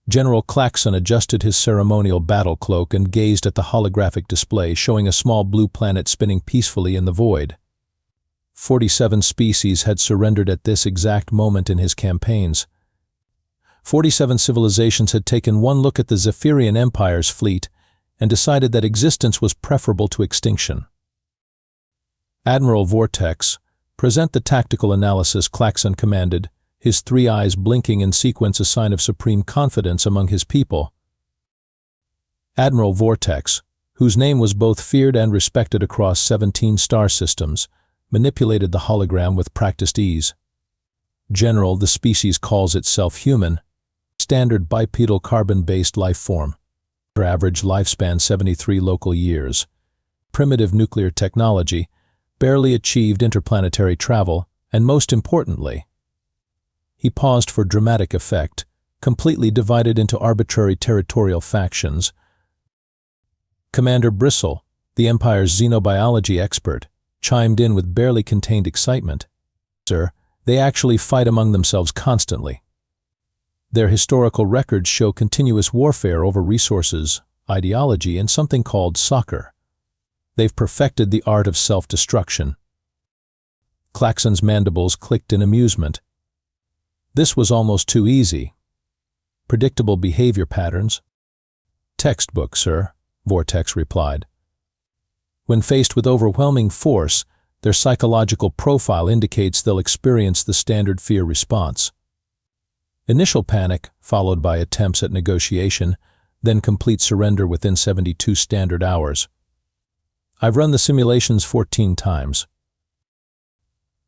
General Klaxon adjusted his ceremonial battle cloak and gazed at the holographic display showing a small blue planet spinning peacefully in the void. 47 species had surrendered at this exact moment in his campaigns. 47 civilizations had taken one look at the Zephyrian Empire's fleet and decided that existence was preferable to extinction. Admiral Vortex, present the tactical analysis, Klaxon commanded, his three eyes blinking in sequence, a sign of supreme confidence among his people. Admiral Vortex, whose name was both feared and respected across 17 star systems, manipulated the hologram with practiced ease. General, the species calls itself human, standard bipedal carbon-based life form. Their average lifespan 73 local years. Primitive nuclear technology, barely achieved interplanetary travel, and most importantly, he paused for dramatic effect, completely divided into arbitrary territorial factions. Commander Bristle, the Empire's xenobiology expert, chimed in with barely contained excitement. Sir, they actually fight among themselves constantly. Their historical records show continuous warfare over resources, ideology, and something called soccer. They've perfected the art of self-destruction. Klaxon's mandibles clicked in amusement. This was almost too easy. Predictable behavior patterns. Textbook, sir, Vortex replied. When faced with overwhelming force, their psychological profile indicates they'll experience the standard fear response. Initial panic, followed by attempts at negotiation, then complete surrender within 72 standard hours. I've run the simulations 14 times.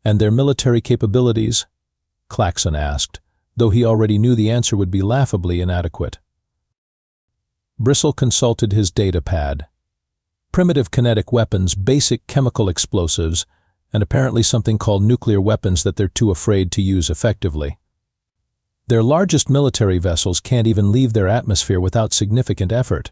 And their military capabilities? Klaxon asked, though he already knew the answer would be laughably inadequate. Bristle consulted his data pad. Primitive kinetic weapons, basic chemical explosives, and apparently something called nuclear weapons that they're too afraid to use effectively. Their largest military vessels can't even leave their atmosphere without significant effort.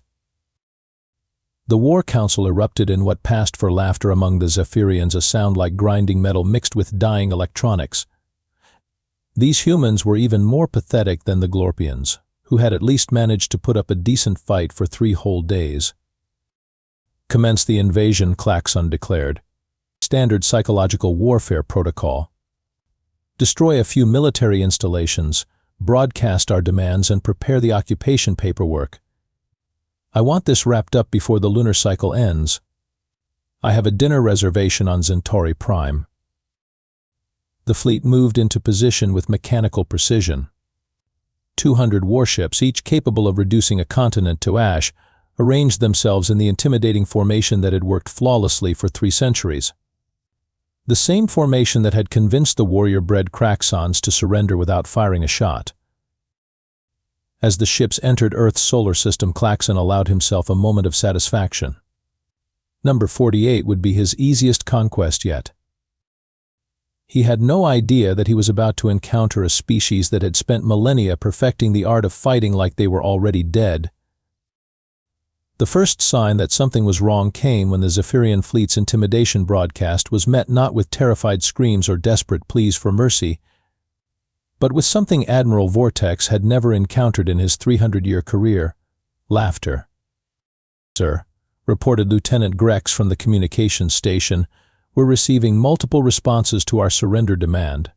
The War Council erupted in what passed for laughter among the Zephyrians, a sound like grinding metal mixed with dying electronics. These humans were even more pathetic than the Glorpians, who had at least managed to put up a decent fight for 3 whole days. Commence the invasion, Klaxon declared. Standard psychological warfare protocol. Destroy a few military installations, broadcast our demands, and prepare the occupation paperwork. I want this wrapped up before the lunar cycle ends. I have a dinner reservation on Centauri Prime. The fleet moved into position with mechanical precision. 200 warships, each capable of reducing a continent to ash, arranged themselves in the intimidating formation that had worked flawlessly for 3 centuries. The same formation that had convinced the warrior-bred Klaxons to surrender without firing a shot. As the ships entered Earth's solar system, Klaxon allowed himself a moment of satisfaction. Number 48 would be his easiest conquest yet. He had no idea that he was about to encounter a species that had spent millennia perfecting the art of fighting like they were already dead. The first sign that something was wrong came when the Zephyrian fleet's intimidation broadcast was met not with terrified screams or desperate pleas for mercy, but with something Admiral Vortex had never encountered in his 300-year career: laughter. Sir, reported Lieutenant Grex from the communications station, we're receiving multiple responses to our surrender demand.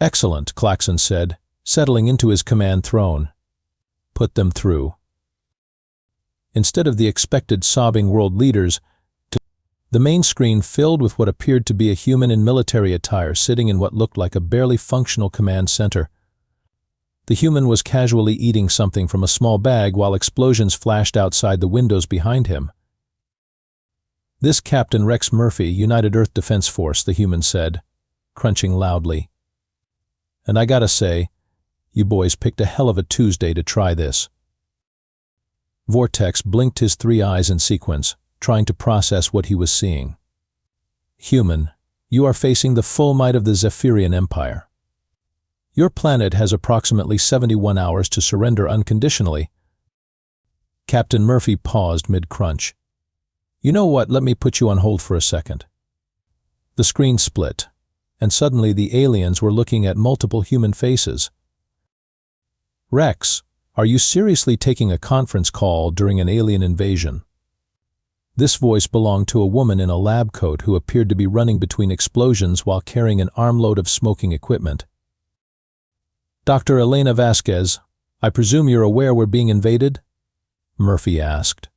Excellent, Klaxon said, settling into his command throne. Put them through. Instead of the expected sobbing world leaders, the main screen filled with what appeared to be a human in military attire sitting in what looked like a barely functional command center. The human was casually eating something from a small bag while explosions flashed outside the windows behind him. This Captain Rex Murphy, United Earth Defense Force, the human said, crunching loudly. And I gotta say, you boys picked a hell of a Tuesday to try this. Vortex blinked his 3 eyes in sequence, trying to process what he was seeing. Human, you are facing the full might of the Zephyrian Empire. Your planet has approximately 71 hours to surrender unconditionally. Captain Murphy paused mid-crunch. You know what, let me put you on hold for a second. The screen split, and suddenly the aliens were looking at multiple human faces. Rex, are you seriously taking a conference call during an alien invasion? This voice belonged to a woman in a lab coat who appeared to be running between explosions while carrying an armload of smoking equipment. Dr. Elena Vasquez, I presume you're aware we're being invaded? Murphy asked.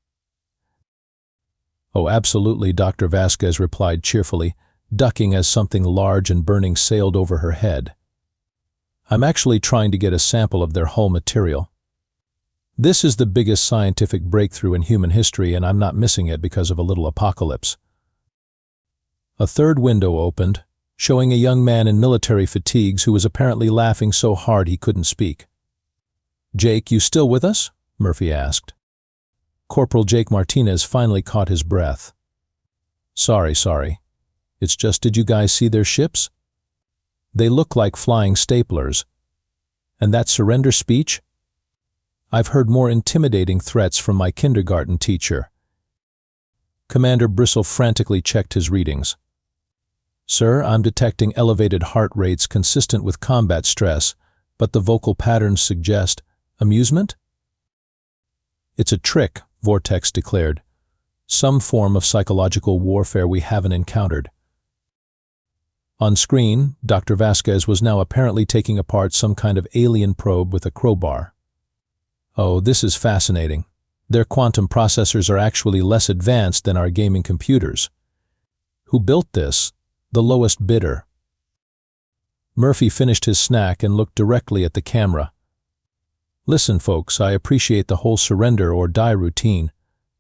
Oh, absolutely, Dr. Vasquez replied cheerfully, ducking as something large and burning sailed over her head. I'm actually trying to get a sample of their hull material. This is the biggest scientific breakthrough in human history, and I'm not missing it because of a little apocalypse. A third window opened, showing a young man in military fatigues who was apparently laughing so hard he couldn't speak. Jake, you still with us? Murphy asked. Corporal Jake Martinez finally caught his breath. Sorry. It's just, did you guys see their ships? They look like flying staplers. And that surrender speech? I've heard more intimidating threats from my kindergarten teacher. Commander Bristle frantically checked his readings. Sir, I'm detecting elevated heart rates consistent with combat stress, but the vocal patterns suggest amusement? It's a trick, Vortex declared. Some form of psychological warfare we haven't encountered. On screen, Dr. Vasquez was now apparently taking apart some kind of alien probe with a crowbar. Oh, this is fascinating. Their quantum processors are actually less advanced than our gaming computers. Who built this? The lowest bidder. Murphy finished his snack and looked directly at the camera. Listen, folks, I appreciate the whole surrender or die routine,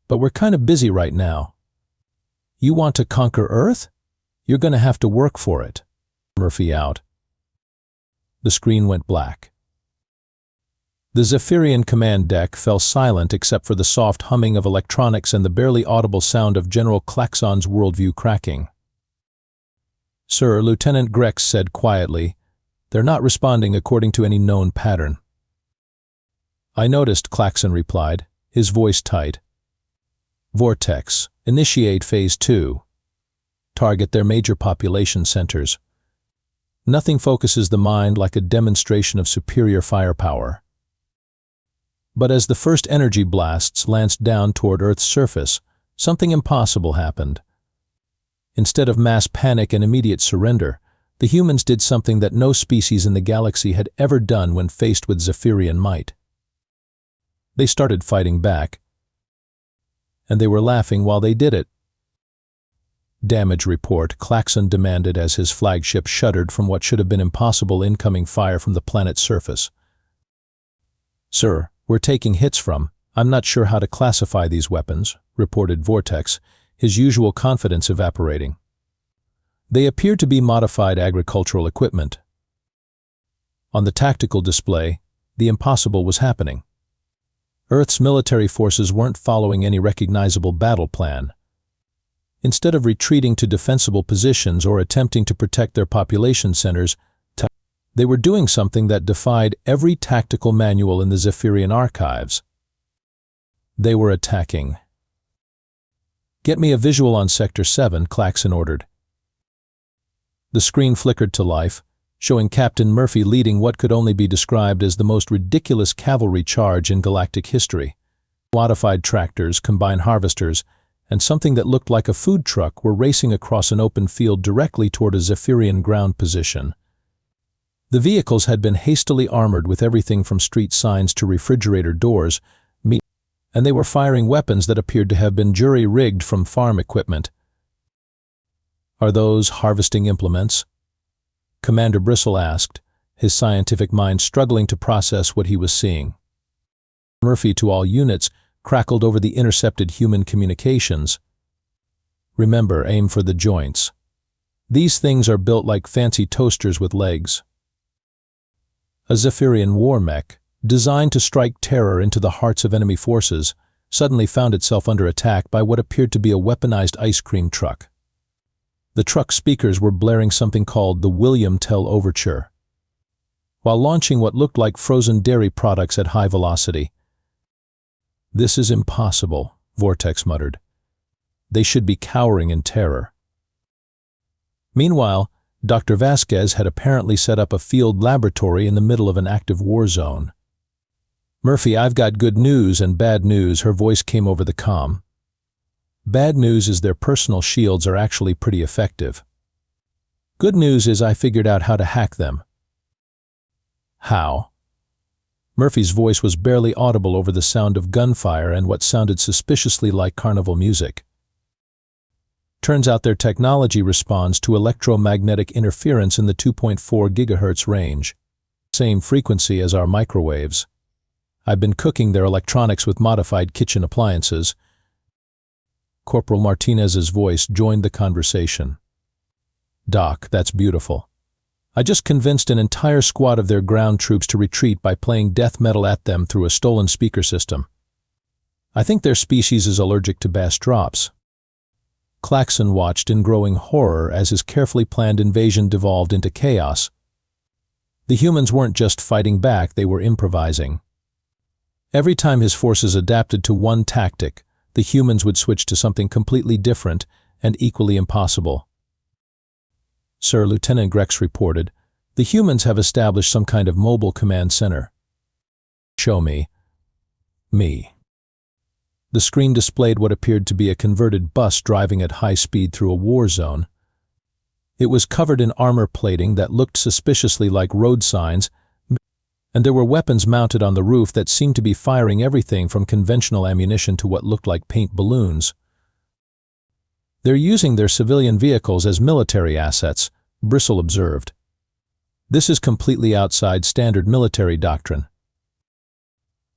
but we're kind of busy right now. You want to conquer Earth? You're going to have to work for it. Murphy out. The screen went black. The Zephyrian command deck fell silent except for the soft humming of electronics and the barely audible sound of General Klaxon's worldview cracking. Sir, Lieutenant Grex said quietly, they're not responding according to any known pattern. I noticed, Klaxon replied, his voice tight. Vortex, initiate Phase 2. Target their major population centers. Nothing focuses the mind like a demonstration of superior firepower. But as the first energy blasts lanced down toward Earth's surface, something impossible happened. Instead of mass panic and immediate surrender, the humans did something that no species in the galaxy had ever done when faced with Zephyrian might. They started fighting back, and they were laughing while they did it. Damage report, Klaxon demanded as his flagship shuddered from what should have been impossible incoming fire from the planet's surface. Sir, we're taking hits from, I'm not sure how to classify these weapons, reported Vortex, his usual confidence evaporating. They appear to be modified agricultural equipment. On the tactical display, the impossible was happening. Earth's military forces weren't following any recognizable battle plan. Instead of retreating to defensible positions or attempting to protect their population centers, they were doing something that defied every tactical manual in the Zephyrian archives. They were attacking. Get me a visual on Sector 7, Klaxon ordered. The screen flickered to life, showing Captain Murphy leading what could only be described as the most ridiculous cavalry charge in galactic history. Modified tractors, combine harvesters, and something that looked like a food truck were racing across an open field directly toward a Zephyrian ground position. The vehicles had been hastily armored with everything from street signs to refrigerator doors, and they were firing weapons that appeared to have been jury-rigged from farm equipment. Are those harvesting implements? Commander Bristle asked, his scientific mind struggling to process what he was seeing. Murphy, to all units, crackled over the intercepted human communications. Remember, aim for the joints. These things are built like fancy toasters with legs. A Zephyrian war mech, designed to strike terror into the hearts of enemy forces, suddenly found itself under attack by what appeared to be a weaponized ice cream truck. The truck's speakers were blaring something called the William Tell Overture, while launching what looked like frozen dairy products at high velocity. This is impossible, Vortex muttered. They should be cowering in terror. Meanwhile, Dr. Vasquez had apparently set up a field laboratory in the middle of an active war zone. Murphy, I've got good news and bad news, her voice came over the comm. Bad news is their personal shields are actually pretty effective. Good news is I figured out how to hack them. How? Murphy's voice was barely audible over the sound of gunfire and what sounded suspiciously like carnival music. Turns out their technology responds to electromagnetic interference in the 2.4 GHz range, same frequency as our microwaves. I've been cooking their electronics with modified kitchen appliances. Corporal Martinez's voice joined the conversation. Doc, that's beautiful. I just convinced an entire squad of their ground troops to retreat by playing death metal at them through a stolen speaker system. I think their species is allergic to bass drops. Klaxon watched in growing horror as his carefully planned invasion devolved into chaos. The humans weren't just fighting back, they were improvising. Every time his forces adapted to one tactic, the humans would switch to something completely different and equally impossible. Sir, Lieutenant Grex reported, the humans have established some kind of mobile command center. Show me. Me. The screen displayed what appeared to be a converted bus driving at high speed through a war zone. It was covered in armor plating that looked suspiciously like road signs, and there were weapons mounted on the roof that seemed to be firing everything from conventional ammunition to what looked like paint balloons. They're using their civilian vehicles as military assets, Bristle observed. This is completely outside standard military doctrine.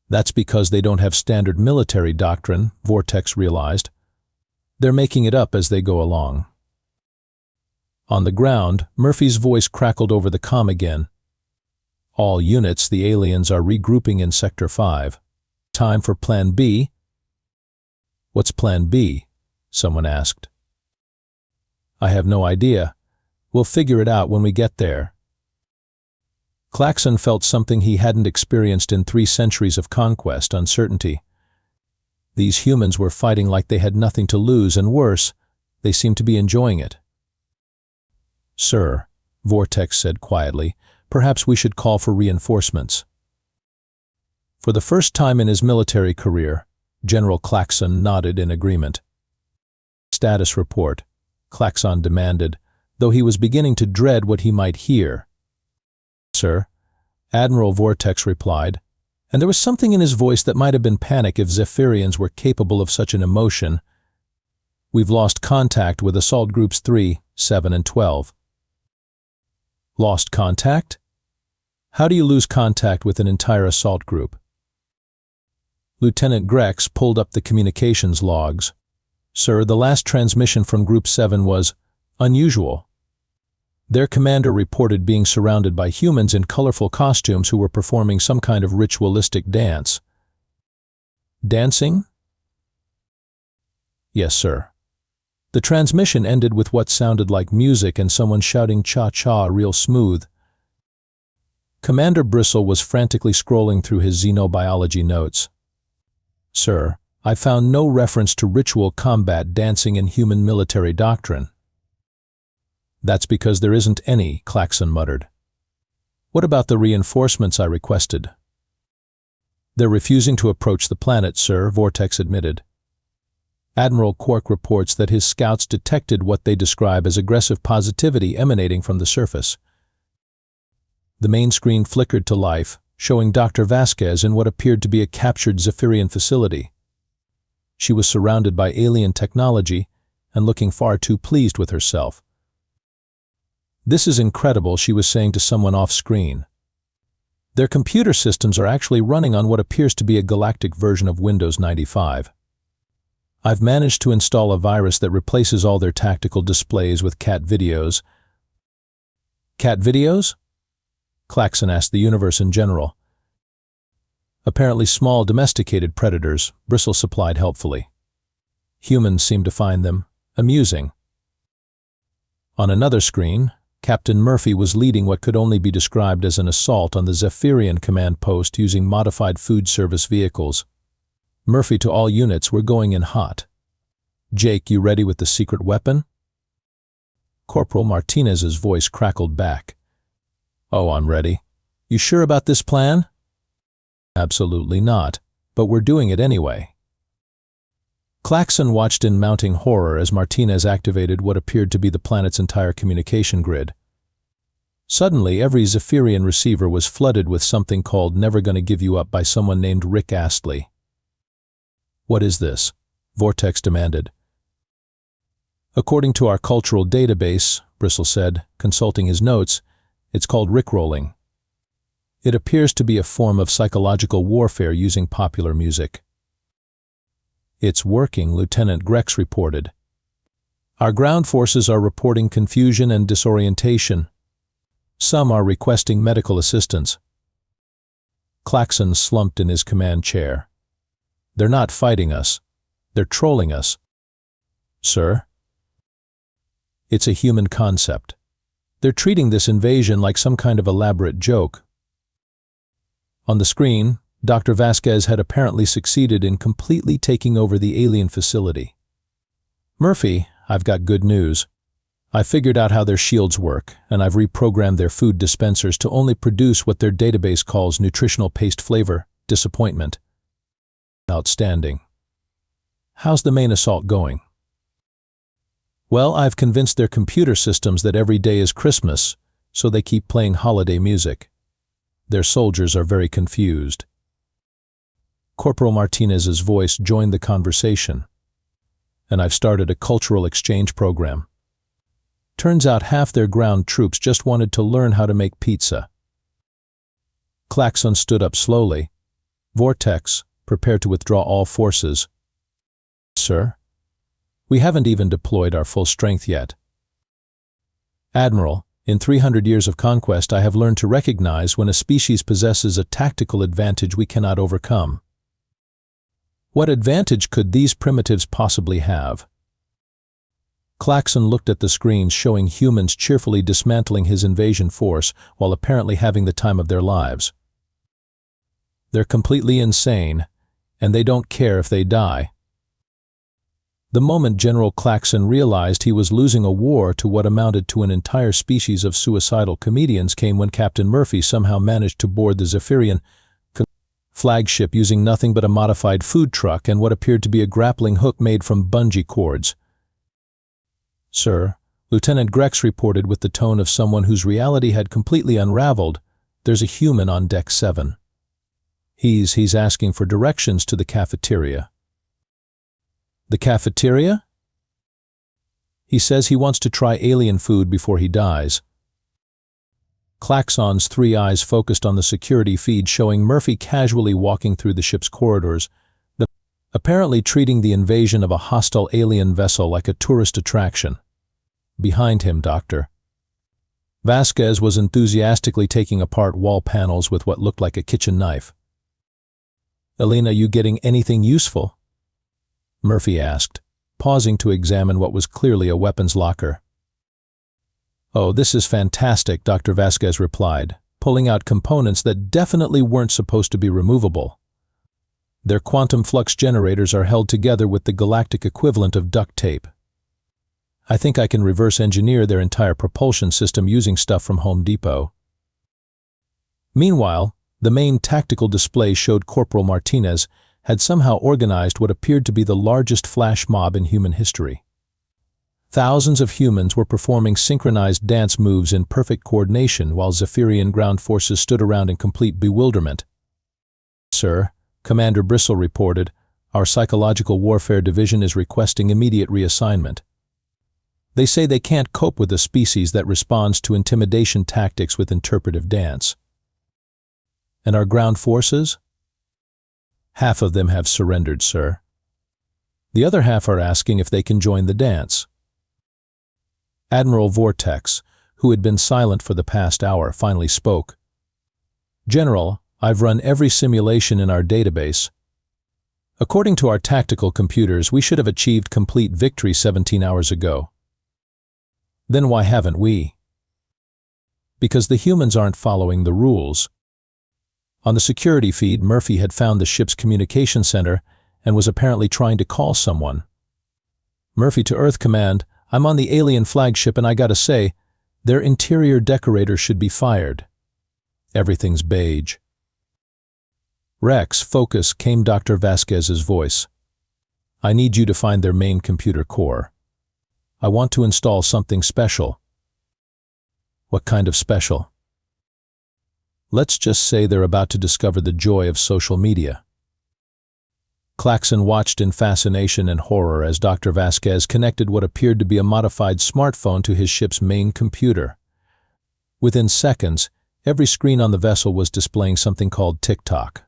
That's because they don't have standard military doctrine, Vortex realized. They're making it up as they go along. On the ground, Murphy's voice crackled over the comm again. All units, the aliens are regrouping in Sector 5. Time for Plan B? What's Plan B? Someone asked. I have no idea. We'll figure it out when we get there. Klaxon felt something he hadn't experienced in 3 centuries of conquest, uncertainty. These humans were fighting like they had nothing to lose, and worse, they seemed to be enjoying it. Sir, Vortex said quietly, perhaps we should call for reinforcements. For the first time in his military career, General Klaxon nodded in agreement. Status report, Klaxon demanded, though he was beginning to dread what he might hear. Sir, Admiral Vortex replied, and there was something in his voice that might have been panic if Zephyrians were capable of such an emotion. We've lost contact with Assault Groups 3, 7, and 12. Lost contact? How do you lose contact with an entire assault group? Lieutenant Grex pulled up the communications logs. Sir, the last transmission from Group 7 was unusual. Their commander reported being surrounded by humans in colorful costumes who were performing some kind of ritualistic dance. Dancing? Yes, sir. The transmission ended with what sounded like music and someone shouting cha-cha real smooth. Commander Bristle was frantically scrolling through his xenobiology notes. Sir, I found no reference to ritual combat dancing in human military doctrine. That's because there isn't any, Klaxon muttered. What about the reinforcements I requested? They're refusing to approach the planet, sir, Vortex admitted. Admiral Quark reports that his scouts detected what they describe as aggressive positivity emanating from the surface. The main screen flickered to life, showing Dr. Vasquez in what appeared to be a captured Zephyrian facility. She was surrounded by alien technology and looking far too pleased with herself. This is incredible, she was saying to someone off-screen. Their computer systems are actually running on what appears to be a galactic version of Windows 95. I've managed to install a virus that replaces all their tactical displays with cat videos. Cat videos? Klaxon asked the universe in general. Apparently small domesticated predators, Bristle supplied helpfully. Humans seem to find them amusing. On another screen, Captain Murphy was leading what could only be described as an assault on the Zephyrian command post using modified food service vehicles. Murphy to all units, we're going in hot. Jake, you ready with the secret weapon? Corporal Martinez's voice crackled back. Oh, I'm ready. You sure about this plan? Absolutely not, but we're doing it anyway. Claxon watched in mounting horror as Martinez activated what appeared to be the planet's entire communication grid. Suddenly, every Zephyrian receiver was flooded with something called "Never Gonna Give You Up" by someone named Rick Astley. "What is this?" Vortex demanded. "According to our cultural database," Bristle said, consulting his notes, "it's called rickrolling. It appears to be a form of psychological warfare using popular music." "It's working," Lieutenant Grex reported. "Our ground forces are reporting confusion and disorientation. Some are requesting medical assistance." Claxon slumped in his command chair. "They're not fighting us. They're trolling us." "Sir?" "It's a human concept. They're treating this invasion like some kind of elaborate joke." On the screen, Dr. Vasquez had apparently succeeded in completely taking over the alien facility. "Murphy, I've got good news. I figured out how their shields work, and I've reprogrammed their food dispensers to only produce what their database calls nutritional paste flavor, disappointment." "Outstanding. How's the main assault going?" "Well, I've convinced their computer systems that every day is Christmas, so they keep playing holiday music. Their soldiers are very confused." Corporal Martinez's voice joined the conversation. "And I've started a cultural exchange program. Turns out half their ground troops just wanted to learn how to make pizza." Claxon stood up slowly. "Vortex, prepare to withdraw all forces." "Sir? We haven't even deployed our full strength yet." "Admiral, in 300 years of conquest, I have learned to recognize when a species possesses a tactical advantage we cannot overcome." "What advantage could these primitives possibly have?" Claxon looked at the screens showing humans cheerfully dismantling his invasion force while apparently having the time of their lives. "They're completely insane, and they don't care if they die." The moment General Claxon realized he was losing a war to what amounted to an entire species of suicidal comedians came when Captain Murphy somehow managed to board the Zephyrian flagship using nothing but a modified food truck and what appeared to be a grappling hook made from bungee cords. "Sir," Lieutenant Grex reported with the tone of someone whose reality had completely unraveled, "there's a human on Deck 7. He's asking for directions to the cafeteria." "The cafeteria?" "He says he wants to try alien food before he dies." Claxon's three eyes focused on the security feed showing Murphy casually walking through the ship's corridors, apparently treating the invasion of a hostile alien vessel like a tourist attraction. Behind him, Dr. Vasquez was enthusiastically taking apart wall panels with what looked like a kitchen knife. "Elena, you getting anything useful?" Murphy asked, pausing to examine what was clearly a weapons locker. "Oh, this is fantastic," Dr. Vasquez replied, pulling out components that definitely weren't supposed to be removable. "Their quantum flux generators are held together with the galactic equivalent of duct tape. I think I can reverse engineer their entire propulsion system using stuff from Home Depot." Meanwhile, the main tactical display showed Corporal Martinez had somehow organized what appeared to be the largest flash mob in human history. Thousands of humans were performing synchronized dance moves in perfect coordination while Zephyrian ground forces stood around in complete bewilderment. "Sir," Commander Bristle reported, "our psychological warfare division is requesting immediate reassignment. They say they can't cope with a species that responds to intimidation tactics with interpretive dance." "And our ground forces?" "Half of them have surrendered, sir. The other half are asking if they can join the dance." Admiral Vortex, who had been silent for the past hour, finally spoke. "General, I've run every simulation in our database. According to our tactical computers, we should have achieved complete victory 17 hours ago." "Then why haven't we?" "Because the humans aren't following the rules." On the security feed, Murphy had found the ship's communication center and was apparently trying to call someone. "Murphy to Earth Command, I'm on the alien flagship and I gotta say, their interior decorator should be fired. Everything's beige." Rex, focus, came Dr. Vasquez's voice. I need you to find their main computer core. I want to install something special. What kind of special? Let's just say they're about to discover the joy of social media. Claxon watched in fascination and horror as Dr. Vasquez connected what appeared to be a modified smartphone to his ship's main computer. Within seconds, every screen on the vessel was displaying something called TikTok.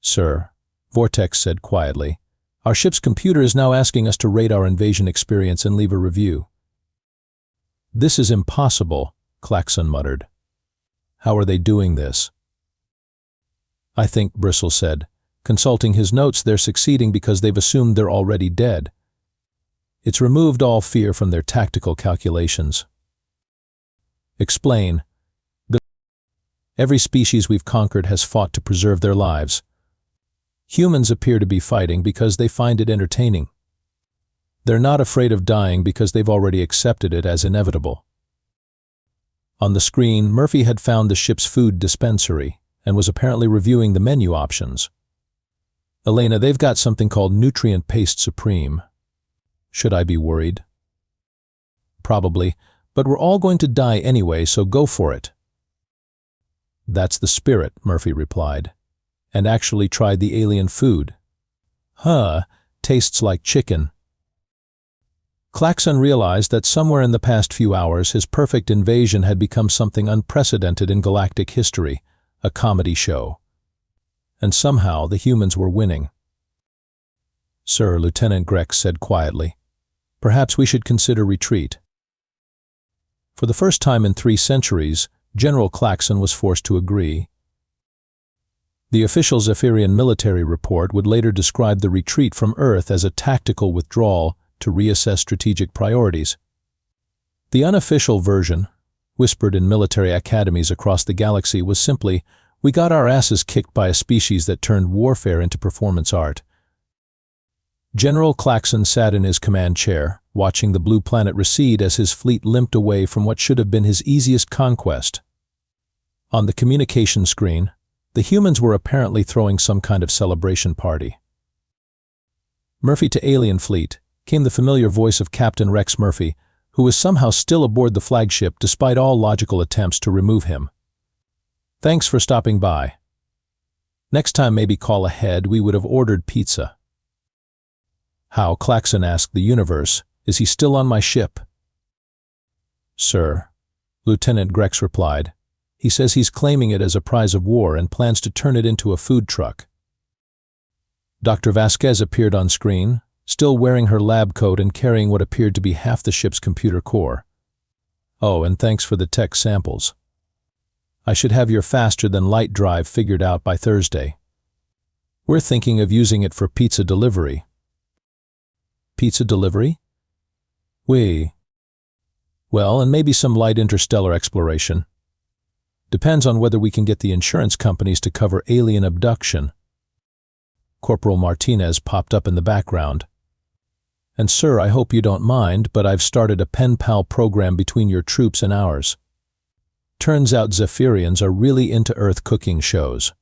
Sir, Vortex said quietly, our ship's computer is now asking us to rate our invasion experience and leave a review. This is impossible, Claxon muttered. How are they doing this? I think, Bristle said. Consulting his notes, they're succeeding because they've assumed they're already dead. It's removed all fear from their tactical calculations. Explain. Every species we've conquered has fought to preserve their lives. Humans appear to be fighting because they find it entertaining. They're not afraid of dying because they've already accepted it as inevitable. On the screen, Murphy had found the ship's food dispensary and was apparently reviewing the menu options. Elena, they've got something called Nutrient Paste Supreme. Should I be worried? Probably, but we're all going to die anyway, so go for it. That's the spirit, Murphy replied, and actually tried the alien food. Huh, tastes like chicken. Claxon realized that somewhere in the past few hours his perfect invasion had become something unprecedented in galactic history, a comedy show. And somehow the humans were winning. Sir, Lieutenant Grex said quietly, perhaps we should consider retreat. For the first time in 3 centuries, General Claxon was forced to agree. The official Zephyrian military report would later describe the retreat from Earth as a tactical withdrawal to reassess strategic priorities. The unofficial version, whispered in military academies across the galaxy, was simply, we got our asses kicked by a species that turned warfare into performance art. General Claxon sat in his command chair, watching the blue planet recede as his fleet limped away from what should have been his easiest conquest. On the communication screen, the humans were apparently throwing some kind of celebration party. Murphy to alien fleet, came the familiar voice of Captain Rex Murphy, who was somehow still aboard the flagship despite all logical attempts to remove him. Thanks for stopping by. Next time maybe call ahead, we would have ordered pizza. How, Claxon asked the universe, is he still on my ship? Sir, Lieutenant Grex replied, he says he's claiming it as a prize of war and plans to turn it into a food truck. Dr. Vasquez appeared on screen, still wearing her lab coat and carrying what appeared to be half the ship's computer core. Oh, and thanks for the tech samples. I should have your faster-than-light drive figured out by Thursday. We're thinking of using it for pizza delivery. Pizza delivery? Well, and maybe some light interstellar exploration. Depends on whether we can get the insurance companies to cover alien abduction. Corporal Martinez popped up in the background. And sir, I hope you don't mind, but I've started a pen pal program between your troops and ours. Turns out Zephyrians are really into Earth cooking shows.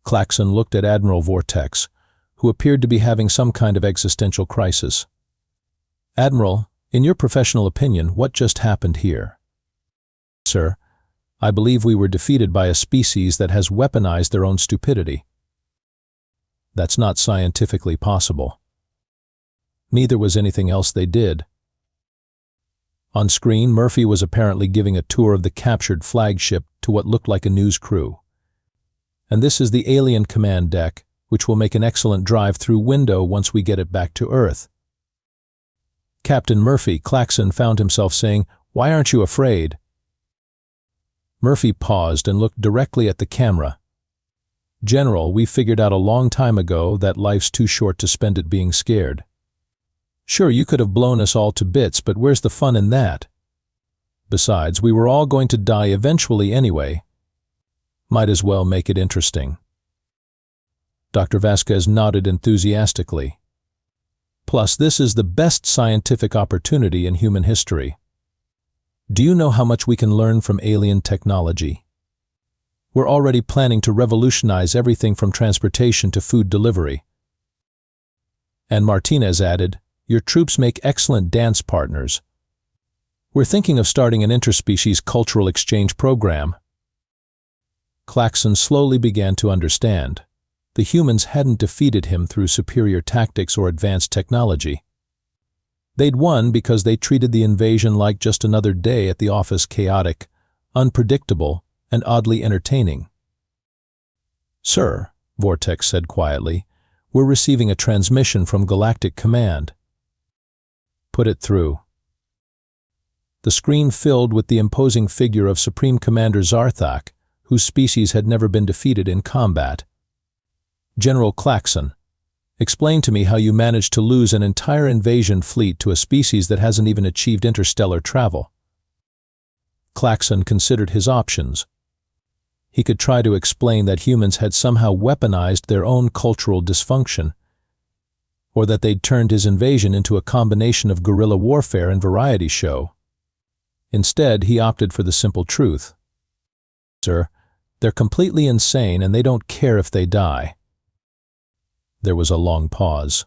Claxon looked at Admiral Vortex, who appeared to be having some kind of existential crisis. Admiral, in your professional opinion, what just happened here? Sir, I believe we were defeated by a species that has weaponized their own stupidity. That's not scientifically possible. Neither was anything else they did. On screen, Murphy was apparently giving a tour of the captured flagship to what looked like a news crew. And this is the alien command deck, which will make an excellent drive-through window once we get it back to Earth. Captain Murphy, Claxon found himself saying, "Why aren't you afraid?" Murphy paused and looked directly at the camera. "General, we figured out a long time ago that life's too short to spend it being scared. Sure, you could have blown us all to bits, but where's the fun in that? Besides, we were all going to die eventually anyway. Might as well make it interesting." Dr. Vasquez nodded enthusiastically. Plus, this is the best scientific opportunity in human history. Do you know how much we can learn from alien technology? We're already planning to revolutionize everything from transportation to food delivery." And Martinez added, "Your troops make excellent dance partners. We're thinking of starting an interspecies cultural exchange program." Claxon slowly began to understand. The humans hadn't defeated him through superior tactics or advanced technology. They'd won because they treated the invasion like just another day at the office, chaotic, unpredictable, and oddly entertaining. "Sir," Vortex said quietly, "we're receiving a transmission from Galactic Command." "Put it through." The screen filled with the imposing figure of Supreme Commander Zarthak, whose species had never been defeated in combat. "General Claxon, explain to me how you managed to lose an entire invasion fleet to a species that hasn't even achieved interstellar travel." Claxon considered his options. He could try to explain that humans had somehow weaponized their own cultural dysfunction, or that they'd turned his invasion into a combination of guerrilla warfare and variety show. Instead, he opted for the simple truth. "Sir, they're completely insane and they don't care if they die." There was a long pause.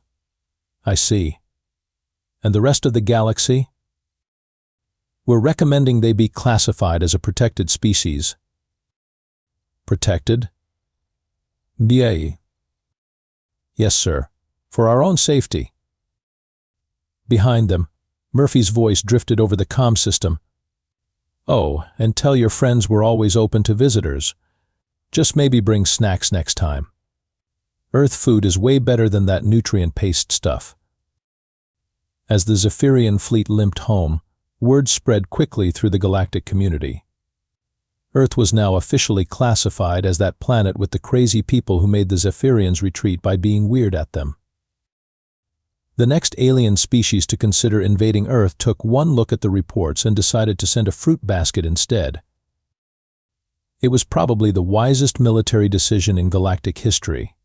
"I see. And the rest of the galaxy?" "We're recommending they be classified as a protected species." "Protected?" "Bien." "Yes, sir. For our own safety." Behind them, Murphy's voice drifted over the comm system. "Oh, and tell your friends we're always open to visitors. Just maybe bring snacks next time. Earth food is way better than that nutrient-paced stuff." As the Zephyrian fleet limped home, word spread quickly through the galactic community. Earth was now officially classified as that planet with the crazy people who made the Zephyrians retreat by being weird at them. The next alien species to consider invading Earth took one look at the reports and decided to send a fruit basket instead. It was probably the wisest military decision in galactic history.